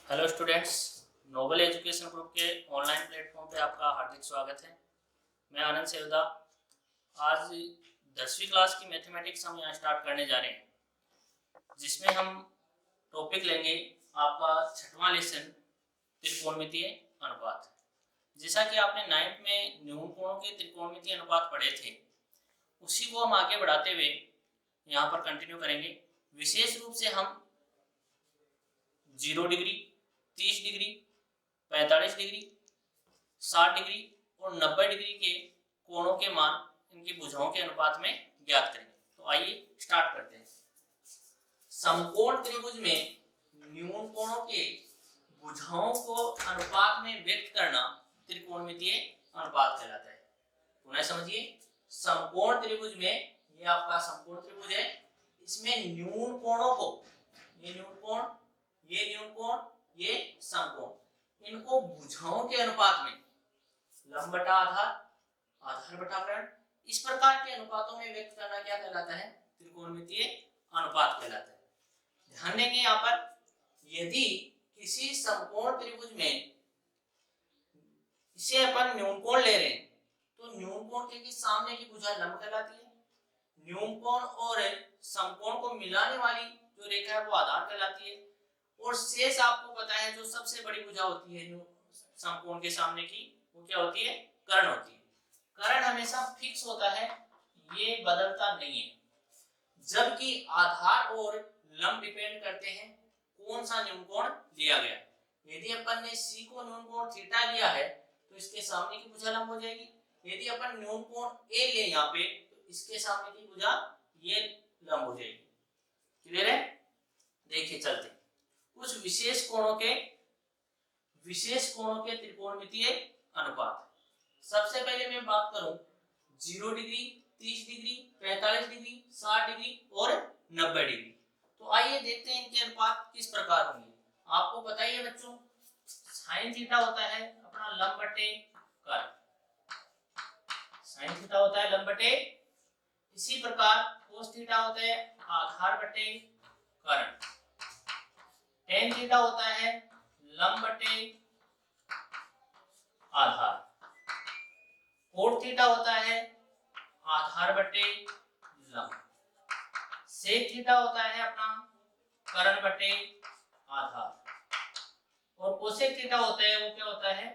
Hello students, Noble Education Group के online platform पे आपका हार्दिक स्वागत है। मैं आनंद सेवदा। आज 10वीं क्लास की मैथमेटिक्स हम यहाँ स्टार्ट करने जा रहे हैं, जिसमें हम टॉपिक लेंगे आपका 6वां लेसन त्रिकोणमितीय अनुपात। जैसा कि आपने 9th में न्यून कोणों के त्रिकोणमितीय अनुपात पढ़े थे, उसी को हम आगे बढ़ाते हुए यहाँ पर कंटिन्यू करेंगे। विशेष रूप से हम 0 डिग्री, 30 डिग्री, 45 डिग्री, 60 डिग्री और 90 डिग्री के कोणों के मान इनकी भुजाओं के अनुपात में ज्ञात करेंगे। तो आइए स्टार्ट करते हैं। समकोण त्रिभुज में न्यून कोणों के भुजाओं को अनुपात में व्यक्त करना त्रिकोणमितीय अनुपात कहलाता है। पुनः समझिए, समकोण त्रिभुज में, ये आपका समकोण त्रिभुज है, इसमें न्यून कोणों को, ये न्यून कोण, ये न्यून कोण, ये समकोण, इनको भुजाओं के अनुपात में लंब बटा आधार, आधार बटा कर्ण, इस प्रकार के अनुपातों में व्यक्त करना क्या कहलाता है? त्रिकोणमितीय अनुपात कहलाता है। ध्यान देंगे यहाँ पर, यदि किसी समकोण त्रिभुज में इसे अपन न्यून कोण ले रहे हैं, तो न्यून कोण के सामने की भुजा लंब कहलाती है। न्यून कोण और समकोण को मिलाने वाली जो रेखा है वो आधार कहलाती है। और शेष आपको पता है, जो सबसे बड़ी भुजा होती है समकोण के सामने की, वो क्या होती है? कर्ण होती है। कर्ण हमेशा फिक्स होता है, ये बदलता नहीं है। जबकि आधार और लंब डिपेंड करते हैं कौन सा न्यून कोण लिया गया। यदि अपन ने सी को न्यून कोण थीटा लिया है, तो इसके सामने की भुजा लंब हो जाएगी। यदि अपन न्यून कोण ए ले यहाँ पे, तो इसके सामने की भुजा ये लंब हो जाएगी। क्लियर है? देखिए चलते कुछ विशेष कोणों के त्रिकोणमितीय अनुपात। सबसे पहले मैं बात करूं 0 डिग्री, 30 डिग्री, 45 डिग्री, 60 डिग्री और 90 डिग्री। तो आइए देखते हैं इनके अनुपात किस प्रकार होंगे। आपको पता ही है बच्चों, साइन थीटा होता है अपना लंब बटे कर्ण, साइन थीटा होता है लंब बटे, इसी प्रकार कोस थीटा होता है आधार बटे कर्ण, टेन थीटा होता है लंब बटे आधार, कोट थीटा होता है आधार बटे लंब, सेक थीटा होता है अपना कर्ण बटे आधार, और कोसेक थीटा होता है वो क्या होता है?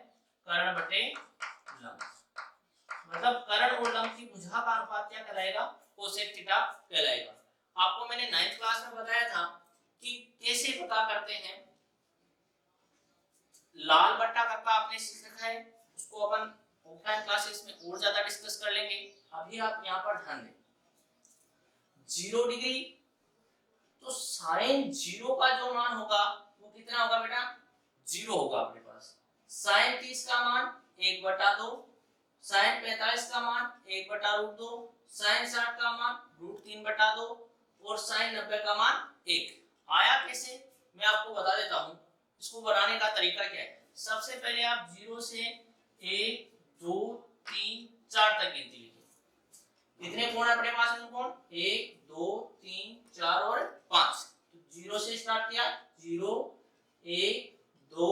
कर्ण बटे लंब। मतलब कर्ण और लंब की भुजा का अनुपात क्या कहलाएगा? कोसेक थीटा कहलाएगा। आपको मैंने 9th क्लास में बताया था कि कैसे पता करते हैं। लाल बट्टा करके आपने सीख रखा है, उसको अपन ऑफलाइन क्लासेस में और ज्यादा डिस्कस कर लेंगे। अभी आप यहाँ पर ध्यान दें, 0 डिग्री, तो साइन 0 का जो मान होगा वो कितना होगा बेटा? 0 होगा अपने पास। साइन 30 का मान 1/2, साइन 45 का मान 1/√2, साइन 60 का मान √3/2 और साइन 90 का मान 1। आया कैसे? मैं आपको बता देता हूं। इसको बनाने का तरीका क्या है। सबसे पहले आप 0 से 1 2 3 4 तक गिनती लीजिए। कितने कोण है अपने पास? कोण 1 2 3 4 और 5। तो 0 से स्टार्ट किया, 0 1 2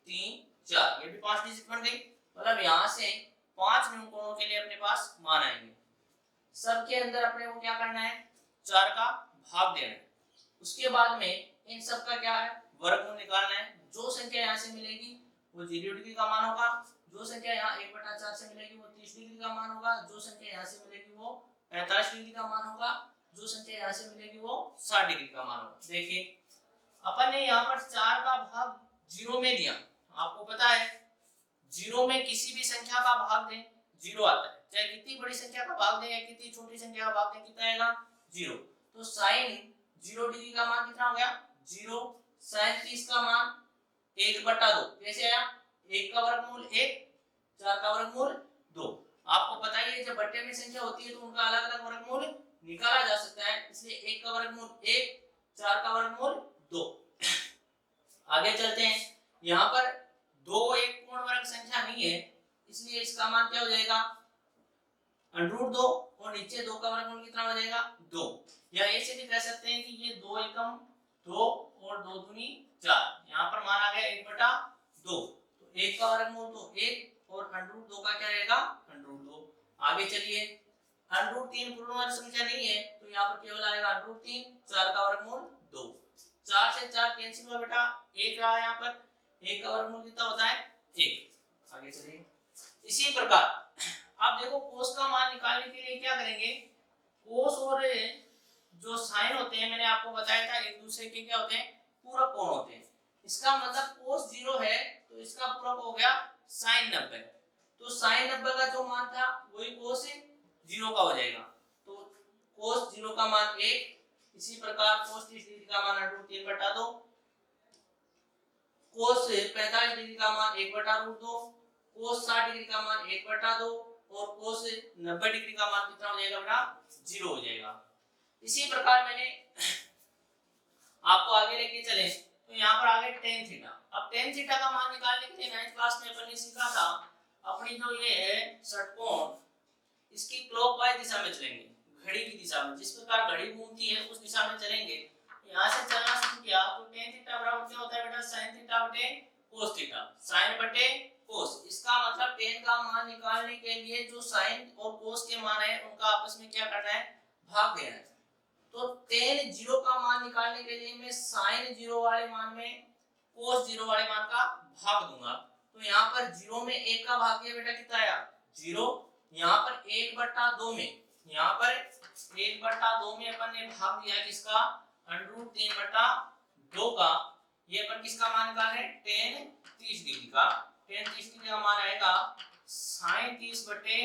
3 4, ये भी 5 डिजिट बन गई। मतलब यहां से 5 न्यून कोणों के लिए अपने पास मान आएंगे। सबके अंदर अपने को क्या करना है? 4 का भाग देना है। उसके बाद में इन सब का क्या है? वर्गमूल निकालना है। जो संख्या यहाँ से मिलेगी वो 0 डिग्री का मान होगा, जो संख्या यहाँ 1/4 से मिलेगी वो 30 डिग्री का मान होगा, जो संख्या यहाँ से मिलेगी वो 45 डिग्री का मान होगा, जो संख्या यहाँ से मिलेगी वो 60 डिग्री का मान होगा। देखिए अपन ने यहाँ पर 4 का भाग 0 में दिया। आपको पता है 0 में किसी भी संख्या का भाग दें 0 आता है, चाहे कितनी बड़ी संख्या का भाग दें या कितनी छोटी संख्या का भाग दें, कितना आएगा? 0। तो साइन 0 डिग्री का मान कितना हो गया? 0। साइन 30 का मान 1/2। कैसे आया? 1 का वर्गमूल 1, 4 का वर्गमूल 2। आपको पता ही है जब बट्टे में संख्या होती है तो उनका अलग अलग वर्गमूल निकाला जा सकता है, इसलिए 1 का वर्गमूल 1, 4 का वर्गमूल 2। आगे चलते हैं। यहाँ पर 2 एक पूर्ण वर्ग संख्या नहीं है, इसलिए इसका मान क्या हो जाएगा? √2, और नीचे 2 का वर्गमूल कितना हो जाएगा? 2। या ऐसे भी कह सकते हैं कि ये 2 एकम 2 और 2 दूनी 4, यहाँ पर मान आ गया का वर्गमूल तो 1 और √2 का क्या रहेगा √2। आगे चलिए √3 पूर्ण वर्ग संख्या नहीं है तो यहाँ पर केवल आएगा √3। 4 का वर्गमूल 2। 4 से 4 कैंसिल हुआ बेटा 1 रहा यहाँ पर। 1 का वर्गमूल कितना होता है 1। आगे चलिए इसी प्रकार अब देखो कोस का मान निकालने के लिए क्या करेंगे, कोस और जो साइन होते हैं मैंने आपको बताया था एक दूसरे के क्या होते हैं पूरक कोण होते हैं। इसका मतलब कोस 0 है तो इसका पूरक हो गया साइन 90। तो साइन 90 का जो मान था वही कोस 0 का हो जाएगा। तो कोस 0 का मान 1। इसी प्रकार कोस 30 डिग्री का मान √3/2, कोस 45 डिग्री का मान 1/√2, कोस 60 डिग्री का मान 1/2 और कोस 90 डिग्री का मान कितना हो जाएगा बेटा 0 हो जाएगा। इसी प्रकार मैंने आपको आगे लेके चले तो यहाँ पर आगे tan थीटा। अब tan थीटा का मान निकालने के लिए 9th क्लास में अपन ने सीखा था अपनी जो ये है षटकोण इसकी क्लॉकवाइज दिशा में चलेंगे, घड़ी की दिशा में। जिस प्रकार घड़ी घूमती है उस दिशा में चलेंगे। यहाँ से चलना शुरू किया तो tan थीटा बराबर क्या होता है बेटा sin थीटा बटे cos थीटा। sin बटे cos, इसका मतलब tan का मान निकालने के लिए जो sin और cos के मान है उनका आपस में क्या करना है भाग देना है। तो tan 0 का मान निकालने के लिए मैं sin 0 वाले मान में cos 0 वाले मान का भाग दूंगा। तो यहाँ पर 0 में 1 का भाग दिया बेटा कितना आया 0। यहाँ पर 1/2 में, यहाँ पर 1/2 में अपन ने भाग दिया किसका √3/2 का। ये अपन किसका मान निकाल रहे हैं tan 30 डिग्री का। tan 30 डिग्री का मान आएगा sin 30 बटे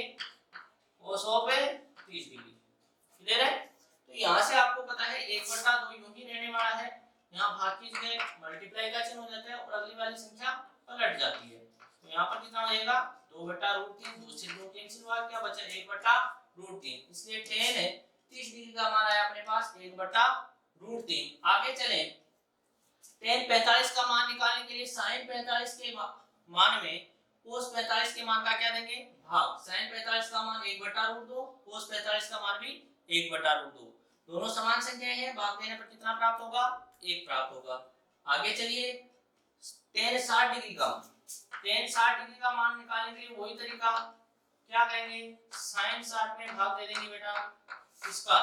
cos 30 डिग्री। क्लियर है। तो यहाँ से आपको पता है 1/2 यूं ही रहने वाला है, यहाँ भाग की जगह मल्टीप्लाई का चिन्ह हो जाता है और अगली वाली संख्या पलट जाती है। तो यहाँ पर कितना हो जाएगा 2/√3, 2 से 2 कैंसिल हुआ, क्या बचा 1/√3। इसलिए tan 30 डिग्री का मान आया अपने पास 1/√3। आगे चलें tan 45 का मान निकालने के लिए sin 45 के मान में cos 45 के मान का क्या देंगे भाग। sin 45 का मान 1/√2, cos 45 का मान भी 1/√2। दोनों समान संख्याएं हैं, भाग देने पर कितना प्राप्त होगा 1 प्राप्त होगा। आगे चलिए tan 60 डिग्री का tan 60 डिग्री का मान निकालने के लिए वही तरीका क्या करेंगे sin 60 में भाग दे देंगे बेटा इसका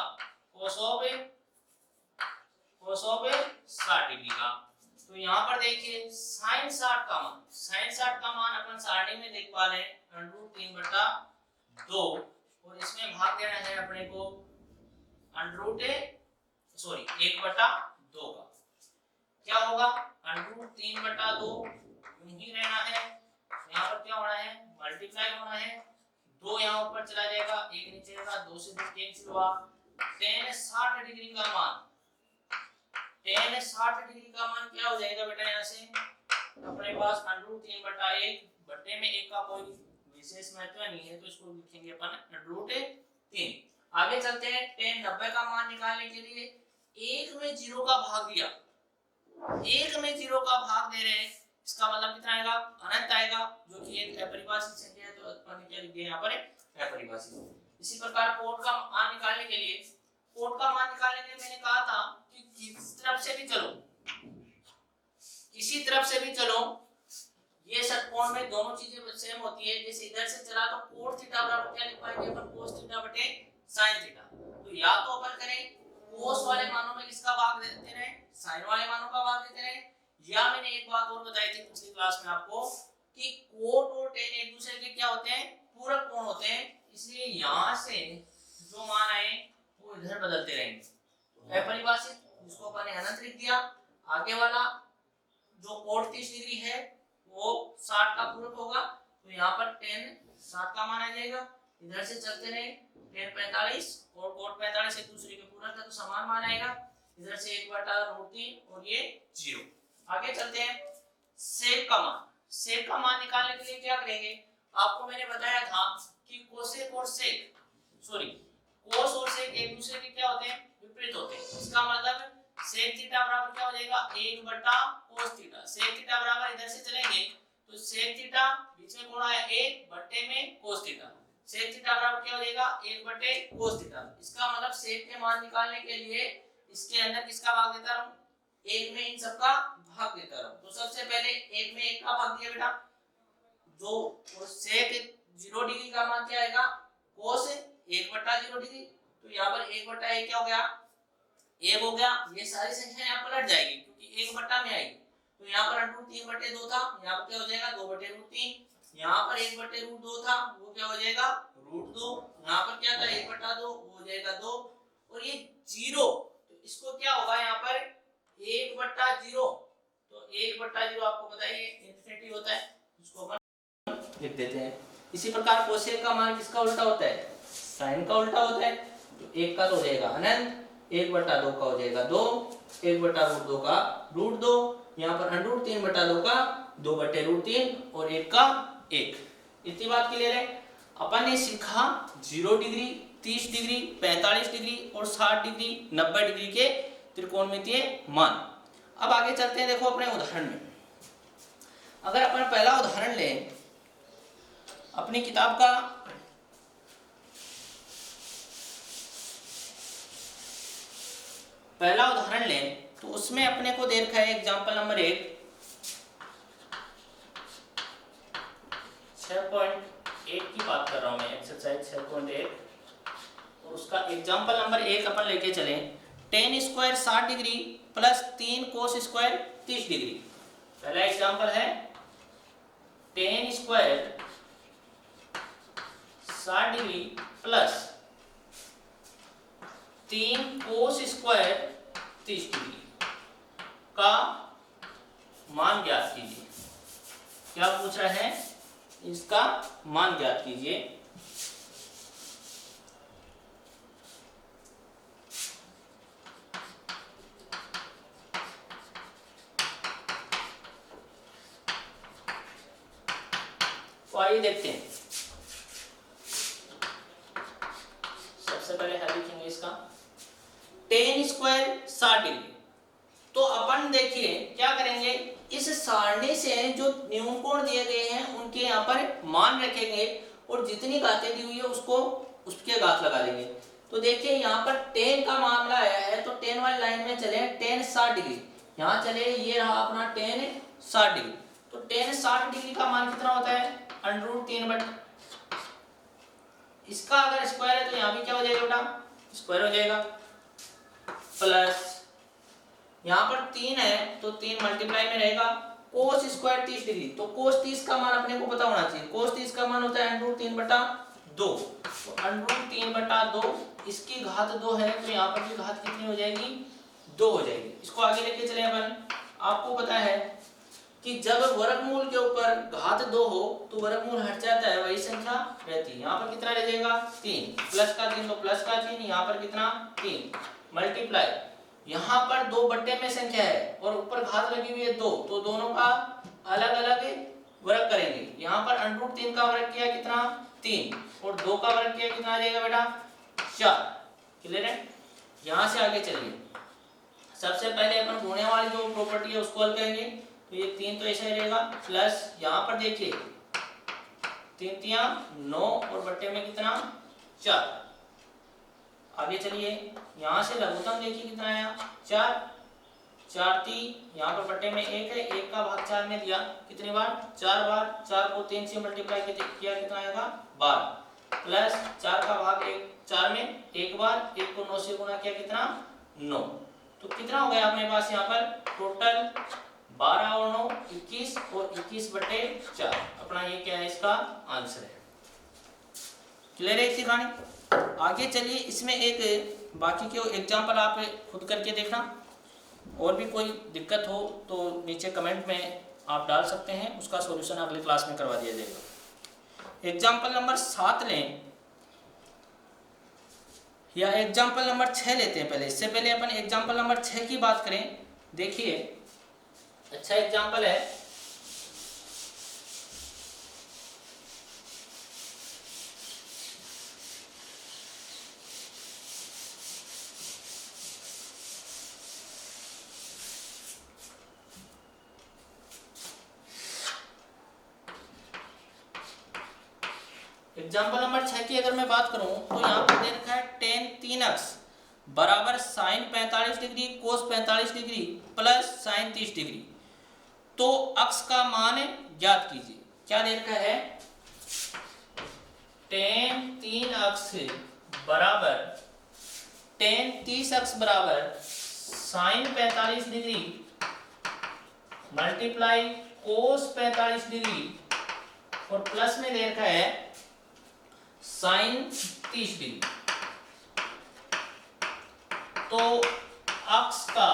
cos 60 डिग्री का। तो यहाँ पर देखिए sin 60 का मान अपन सारणी में देख पा रहे हैं √3/2 और इसमें भाग देना है अपने को 1/2 का। क्या होगा √3/2 यूं ही रहना है, यहाँ पर क्या होना है मल्टीप्लाई होना है। 2 यहाँ ऊपर चला जाएगा, 1 नीचे रहेगा, 2 से 2 कैंसिल हुआ। tan 60 डिग्री का मान क्या हो जाएगा बेटा यहाँ से अपने पास √3/1 बटे में 1 का कोई विशेष महत्व नहीं है तो इसको लिखेंगे अपन √3। आगे चलते हैं tan 90 का मान निकालने के लिए 1 में 0 का भाग दिया, 1 में 0 का भाग दे रहे हैं, इसका मतलब कितना आएगा अनंत आएगा जो कि एक अपरिभाषित संख्या है। तो अपन क्या लिख दिया यहाँ पर अपरिभाषित। इसी प्रकार कोट का मान निकालने के लिए मैंने कहा था कि किसी तरफ से भी चलो ये षटकोण में दोनों चीजें सेम होती है। जैसे इधर से चला तो कोट थीटा बराबर क्या लिख पाएंगे अपन cos थीटा बटे sin थीटा। तो या तो अपन करें cos वाले मानों में किसका भाग देते रहे sin वाले मानों का भाग देते रहे, या मैंने एक बात और बताई थी पिछली क्लास में आपको कि कोट और tan एक दूसरे के क्या होते हैं पूरक कोण होते हैं। इसलिए यहाँ से जो मान आए वो इधर बदलते रहेंगे। अपरिभाषित जिसको अपन ने अनंत लिख दिया, आगे वाला जो कोट 30 डिग्री है वो 60 का पूरक होगा। तो यहाँ पर tan 60 का मान आ जाएगा। इधर से चलते रहे tan 45 और कोट 45 एक दूसरे के पूरक है तो समान मान आएगा। इधर से 1/√3 और ये 0। आगे चलते हैं सेक का मान निकालने के लिए क्या करेंगे आपको मैंने बताया था कि कोसेक और सेक कोस और सेक एक दूसरे के क्या होते हैं विपरीत होते हैं। इसका मतलब सेक थीटा बराबर क्या हो जाएगा 1/cos थीटा। सेक थीटा बराबर इधर से चलेंगे तो सेक थीटा बीच में कोण आया 1 बटे में cos थीटा। सेक थीटा बराबर क्या हो जाएगा 1/cos थीटा। इसका मतलब सेक के मान निकालने के लिए इसके अंदर किसका भाग देता रहूं 1 में इन सब का भाग देता रहूं। तो सबसे पहले 1 में 1 का भाग दिया बेटा 2 और sec 0 डिग्री का मान क्या आएगा cos 1/0 डिग्री। तो यहाँ पर 1/a क्या हो गया 1 हो गया। ये सारी संख्या यहाँ पलट जाएगी क्योंकि 1 बट्टा में आएगी। तो यहाँ पर √3/2 था, यहाँ पर क्या हो जाएगा 2/√3। यहाँ पर 1/√2 था, वो क्या हो जाएगा √2। यहाँ पर क्या था 1/2, वो हो जाएगा 2। और ये 0 तो इसको क्या होगा यहाँ पर 1/0। तो 1/0 आपको पता है ये इंफिनिटी होता है, इसको अपन लिख देते हैं। इसी प्रकार कोसेक का मान किसका उल्टा होता है साइन का उल्टा होता है। तो 1 का तो हो जाएगा अनंत, 1/2 का हो जाएगा 2, 1/√2 का √2। यहाँ पर √3/2 का 2/√3 और 1 का 1। इतनी बात क्लियर है। अपन ने सीखा 0 डिग्री, 30 डिग्री, 45 डिग्री और 60 डिग्री, 90 डिग्री के त्रिकोणमितीय मान। अब आगे चलते हैं, देखो अपने उदाहरण में। अगर अपन पहला उदाहरण लें अपनी किताब का, पहला उदाहरण लें तो उसमें अपने को दे रखा है एग्जांपल नंबर 1 6.8 की बात कर रहा हूं मैं, एक्सरसाइज 6.8। और उसका एग्जांपल नंबर 1 अपन लेके चले tan square 60 degree plus 3 cos square 30 degree. पहला एग्जांपल है tan square 60 degree plus 3 cos square 30 degree का मान ज्ञात कीजिए। क्या पूछ रहा है इसका मान ज्ञात कीजिए। तो आइए देखते हैं। सबसे पहले है देखेंगे इसका tan स्क्वायर 60 डिग्री। तो अपन देखिए क्या करेंगे, इस सारणी से जो न्यून कोण दिए गए हैं उनके यहाँ पर मान रखेंगे और जितनी घातें दी हुई है उसको उसके घात लगा देंगे। तो देखिए यहाँ पर tan का मामला आया है तो tan वाली लाइन में चले tan 60 डिग्री, यहाँ चले ये रहा अपना tan 60 डिग्री। तो tan 60 डिग्री का मान कितना होता है √3/, इसका अगर स्क्वायर है तो यहाँ भी क्या हो जाएगा बेटा स्क्वायर हो जाएगा, प्लस यहाँ पर 3 है तो 3 मल्टीप्लाई में रहेगा cos स्क्वायर 30 डिग्री। तो cos 30 का मान अपने को पता होना चाहिए, cos 30 का मान होता है √3/2। तो √3/2 इसकी घात 2 है तो यहाँ पर भी घात कितनी हो जाएगी 2 हो जाएगी। इसको आगे लेके चले अपन। आपको पता है कि जब वर्गमूल के ऊपर घात 2 हो तो वर्गमूल हट जाता है, वही संख्या रहती है। यहाँ पर कितना रह जाएगा 3, प्लस का 3 तो प्लस का 3, यहाँ पर कितना 3 मल्टीप्लाई, यहाँ पर 2 बट्टे में संख्या है और ऊपर घात लगी हुई है 2, तो दोनों का अलग अलग वर्ग करेंगे। यहाँ पर √3 का वर्ग किया कितना 3 और 2 का वर्ग किया कितना आ जाएगा बेटा 4। क्लियर है। यहाँ से आगे चलिए, सबसे पहले अपन गुणे वाली जो प्रॉपर्टी है उसको हल करेंगे। तो ये 3 तो ऐसा ही रहेगा, प्लस यहाँ पर देखिए 3 तिया 9 और बट्टे में कितना 4। आगे चलिए, यहाँ से लघुत्तम देखिए कितना आया 4, 4 ती यहाँ पर बट्टे में 1 है, 1 का भाग 4 में दिया कितनी बार 4 बार, 4 को 3 से मल्टीप्लाई किया कितना आएगा 12, प्लस 4 का भाग 4 में 1 बार, 1 को 9 से गुणा किया कितना 9। तो कितना हो गया अपने पास यहाँ पर टोटल 12 और 9 21 और 21/4। अपना ये क्या है इसका आंसर है। क्लियर है इसकी कहानी। आगे चलिए, इसमें एक बाकी के एग्जाम्पल आप खुद करके देखना, और भी कोई दिक्कत हो तो नीचे कमेंट में आप डाल सकते हैं, उसका सॉल्यूशन अगले क्लास में करवा दिया जाएगा। एग्जाम्पल नंबर 7 लें या एग्जाम्पल नंबर 6 लेते हैं। पहले इससे पहले अपन एग्जाम्पल नंबर 6 की बात करें। देखिए अच्छा एग्जाम्पल है, एग्जाम्पल नंबर 6 की अगर मैं बात करूं तो यहाँ पर दे रखा है tan 3x बराबर sine 45 degree cos 45 degree plus sine 30 degree. तो अक्स का मान ज्ञात कीजिए। क्या दे रखा है, टेन 3 अक्ष बराबर, टेन 30 अक्ष बराबर sine 45 degree multiply cos 45 degree और प्लस में दे रखा है साइन 30 डिग्री। तो अक्ष का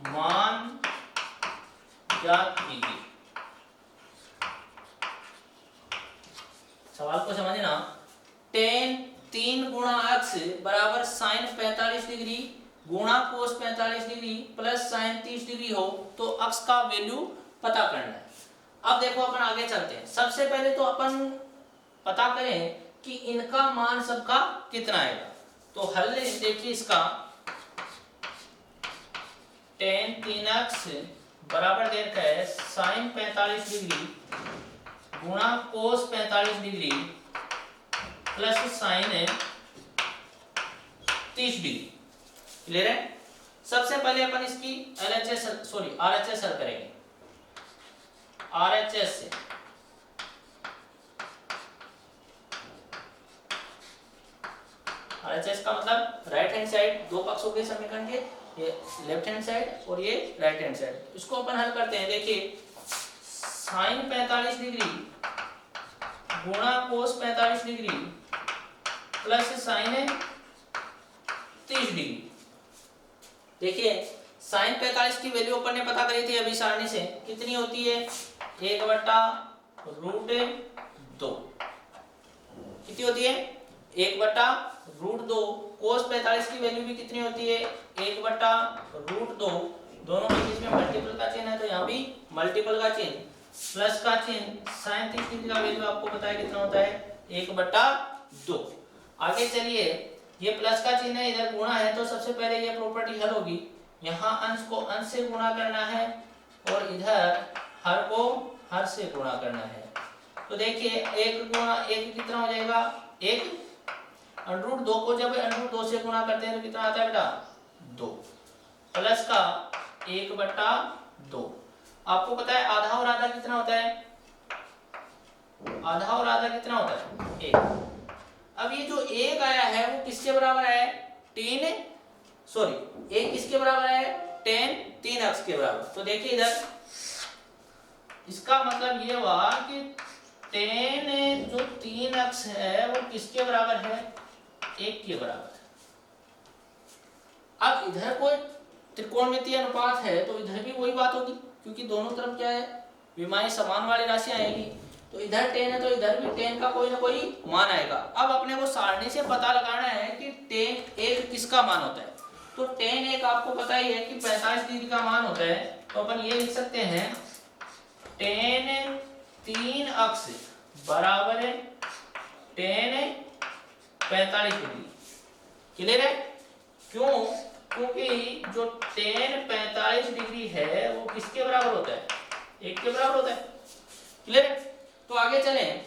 मान ज्ञात कीजिए। सवाल को समझना, टेन 3 गुणा अक्ष बराबर साइन 45 डिग्री गुणा कोस 45 डिग्री प्लस साइन 30 डिग्री हो तो अक्ष का वैल्यू पता करना है। अब देखो अपन आगे चलते हैं। सबसे पहले तो अपन पता करें कि इनका मान सबका कितना आएगा। तो हल देखिए इसका, टेन 3 अक्ष बराबर दे रखा है साइन 45 डिग्री गुणा कोस 45 degree plus sine 30 degree. Clear है। सबसे पहले अपन इसकी RHS हल करेंगे। RHS से RHS का मतलब राइट हैंड साइड, दो पक्षों के समीकरण के, ये लेफ्ट हैंड साइड और ये राइट हैंड साइड। इसको अपन हल करते हैं। देखिए साइन 45 डिग्री गुणा कोस 45 डिग्री प्लस साइन 30 डिग्री। देखिए साइन 45 की वैल्यू अपन ने पता करी थी अभी सारणी से, कितनी होती है, 1/√2। कितनी होती है, 1/√2। कोस 45 की वैल्यू भी कितनी होती है, 1/√2। दोनों के बीच में मल्टीपल का चिन्ह है तो यहाँ भी मल्टीपल का चिन्ह, प्लस का चिन्ह। साइन 30 डिग्री का वैल्यू आपको पता है कितना होता है, 1/2। आगे चलिए, ये प्लस का चिन्ह है, इधर गुणा है तो सबसे पहले ये प्रॉपर्टी हल होगी। यहाँ अंश को अंश से गुणा करना है और इधर हर को हर से गुणा करना है। तो देखिए 1 गुणा 1 कितना हो जाएगा, 1/2 को जब √2 से गुणा करते हैं तो कितना आता है बेटा, 2 प्लस का 1/2। आपको पता है आधा और आधा कितना होता है, आधा और आधा कितना होता है, 1। अब ये जो 1 आया है वो किसके बराबर है, एक किसके बराबर है, टेन 3 अक्ष के बराबर। तो देखिए इधर इसका मतलब ये हुआ कि टेन जो 3 अक्ष है वो किसके बराबर है, 1 के बराबर। अब इधर कोई त्रिकोणमितीय अनुपात है तो इधर भी वही बात होगी, क्योंकि दोनों तरफ क्या है, विमाएं समान वाली राशि आएगी। तो इधर टेन है तो इधर भी टेन का कोई ना कोई मान आएगा। अब अपने को सारणी से पता लगाना है कि टेन 1 किसका मान होता है। तो टेन 1 आपको पता ही है कि 45 डिग्री का मान होता है। तो अपन ये लिख सकते हैं, टेन 3 अक्ष बराबर है टेन 45 डिग्री। क्लियर है। क्यों, क्योंकि जो टेन 45 डिग्री है वो किसके बराबर होता है, 1 के बराबर होता है। क्लियर है। तो आगे चलें,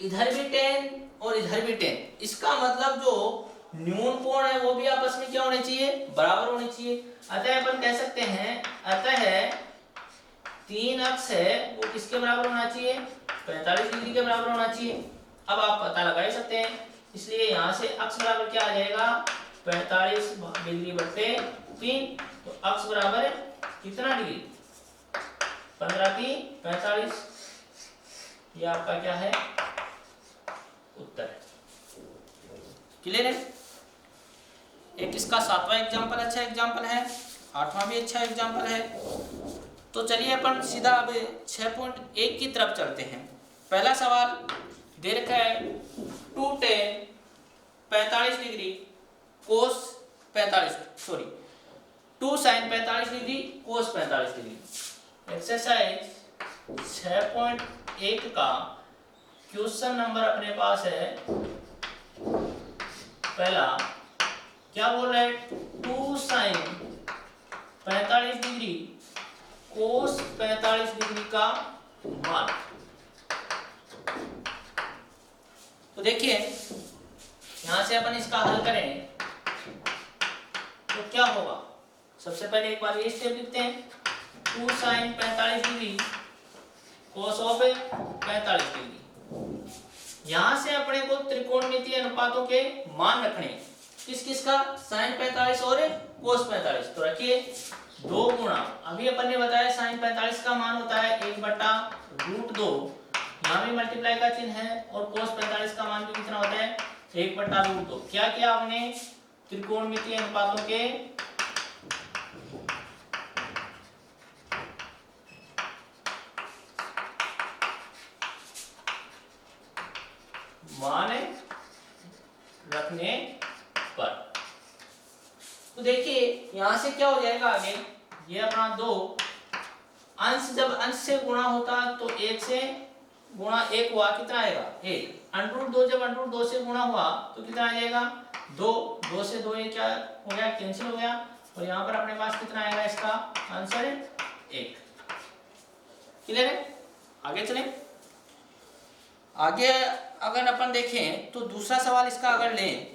इधर भी टेन और इधर भी टेन, इसका मतलब जो न्यून कोण है वो भी आपस में क्या होने चाहिए, बराबर होने चाहिए। अतः अपन कह सकते हैं, अतः 3 अक्ष है वो किसके बराबर होना चाहिए, 45 डिग्री के बराबर होना चाहिए। अब आप पता लगा ही सकते हैं, इसलिए यहाँ से अक्ष बराबर क्या आ जाएगा, 45 डिग्री बटे 3। तो अक्ष बराबर कितना डिग्री, 15 की 45। ये आपका क्या है, उत्तर है। क्लियर है। एक इसका 7वां एग्जाम्पल अच्छा एग्जाम्पल है, 8वां भी अच्छा एग्जाम्पल है। तो चलिए अपन सीधा अब 6.1 की तरफ चलते हैं। पहला सवाल दे रखा है 2 tan 45 degree cos 2 sine 45 degree cos 45 degree. Exercise 6.1 का क्वेश्चन नंबर अपने पास है। पहला क्या बोल रहा है, 2 साइन 45 डिग्री कोस 45 डिग्री का मान। तो देखिए यहां से अपन इसका हल करें तो क्या होगा। सबसे पहले एक बार ये स्टेप लिखते हैं, 2 sine 45 degree cos of 45 degree. यहां से अपने को त्रिकोणमितीय अनुपातों के मान रखने, किस किस का, sin 45 और cos 45। तो रखिए 2 गुणा, अभी अपन ने बताया sin 45 का मान होता है 1/√2, यहाँ भी मल्टीप्लाई का चिन्ह है, और cos 45 का मान भी कितना होता है 1/√2। क्या किया आपने, त्रिकोणमितीय अनुपातों के मान रखने पर। तो देखिए यहां से क्या हो जाएगा आगे, ये अपना 2 अंश, जब अंश से गुणा होता तो 1 से गुणा 1 हुआ, कितना आएगा 1। √2 जब √2 से गुणा हुआ तो कितना आ जाएगा 2, 2 से 2 ये क्या हो गया, कैंसिल हो गया, और यहाँ पर अपने पास कितना आएगा, इसका आंसर 1। क्लियर है। आगे चलें। आगे अगर अपन देखें तो दूसरा सवाल इसका अगर लें